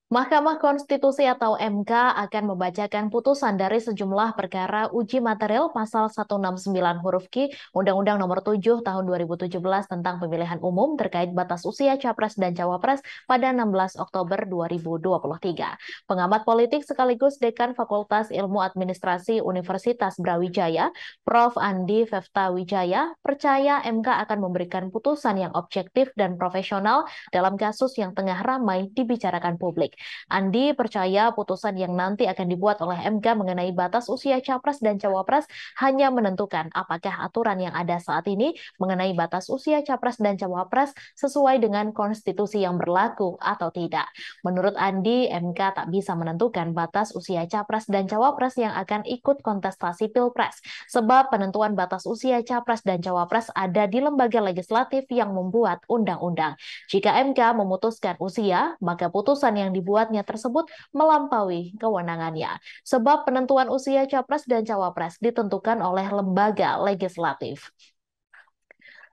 Mahkamah Konstitusi atau MK akan membacakan putusan dari sejumlah perkara uji material pasal 169 huruf Q Undang-Undang Nomor 7 Tahun 2017 tentang pemilihan umum terkait batas usia Capres dan Cawapres pada 16 Oktober 2023. Pengamat politik sekaligus Dekan Fakultas Ilmu Administrasi Universitas Brawijaya, Prof. Andi Fefta Wijaya, percaya MK akan memberikan putusan yang objektif dan profesional dalam kasus yang tengah ramai dibicarakan publik. Andi percaya putusan yang nanti akan dibuat oleh MK mengenai batas usia Capres dan Cawapres hanya menentukan apakah aturan yang ada saat ini mengenai batas usia Capres dan Cawapres sesuai dengan konstitusi yang berlaku atau tidak. Menurut Andi, MK tak bisa menentukan batas usia Capres dan Cawapres yang akan ikut kontestasi Pilpres, sebab penentuan batas usia Capres dan Cawapres ada di lembaga legislatif yang membuat undang-undang. Jika MK memutuskan usia, maka putusan yang dibuatnya tersebut melampaui kewenangannya. Sebab penentuan usia Capres dan Cawapres ditentukan oleh lembaga legislatif.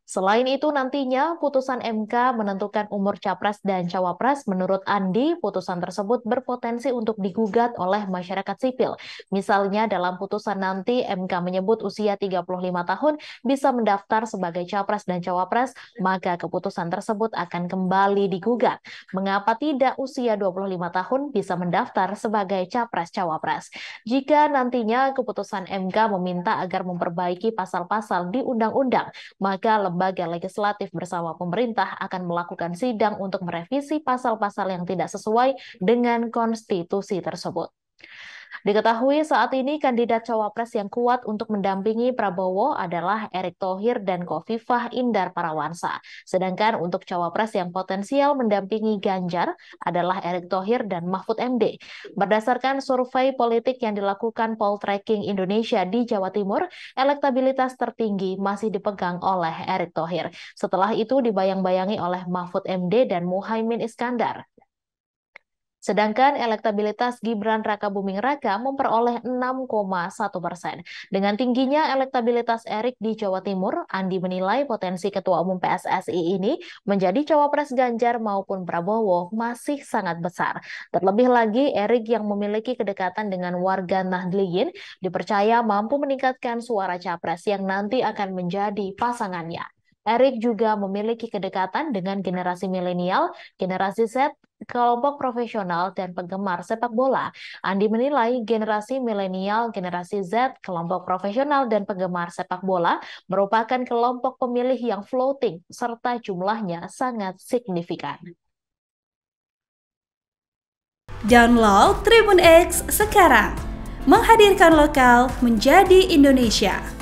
Selain itu, nantinya putusan MK menentukan umur Capres dan Cawapres. Menurut Andi, putusan tersebut berpotensi untuk digugat oleh masyarakat sipil. Misalnya dalam putusan nanti MK menyebut usia 35 tahun bisa mendaftar sebagai Capres dan Cawapres, maka keputusan tersebut akan kembali digugat. Mengapa tidak usia 25 tahun bisa mendaftar sebagai Capres Cawapres? Jika nantinya keputusan MK meminta agar memperbaiki pasal-pasal di undang-undang, maka lembaga legislatif bersama pemerintah akan melakukan sidang untuk merevisi pasal-pasal yang tidak sesuai dengan konstitusi tersebut. Diketahui saat ini kandidat cawapres yang kuat untuk mendampingi Prabowo adalah Erick Thohir dan Khofifah Indar Parawansa. Sedangkan untuk cawapres yang potensial mendampingi Ganjar adalah Erick Thohir dan Mahfud MD. Berdasarkan survei politik yang dilakukan Poltreking Indonesia di Jawa Timur, elektabilitas tertinggi masih dipegang oleh Erick Thohir. Setelah itu dibayang-bayangi oleh Mahfud MD dan Muhaimin Iskandar. Sedangkan elektabilitas Gibran Rakabuming Raka memperoleh 6,1%. Dengan tingginya elektabilitas Erick di Jawa Timur, Andi menilai potensi Ketua Umum PSSI ini menjadi cawapres Ganjar maupun Prabowo masih sangat besar. Terlebih lagi, Erick yang memiliki kedekatan dengan warga Nahdliyin dipercaya mampu meningkatkan suara capres yang nanti akan menjadi pasangannya. Erick juga memiliki kedekatan dengan generasi milenial, generasi Z, kelompok profesional dan penggemar sepak bola. Andi menilai generasi milenial, generasi Z, kelompok profesional dan penggemar sepak bola merupakan kelompok pemilih yang floating serta jumlahnya sangat signifikan. Download Tribun X sekarang, menghadirkan lokal menjadi Indonesia.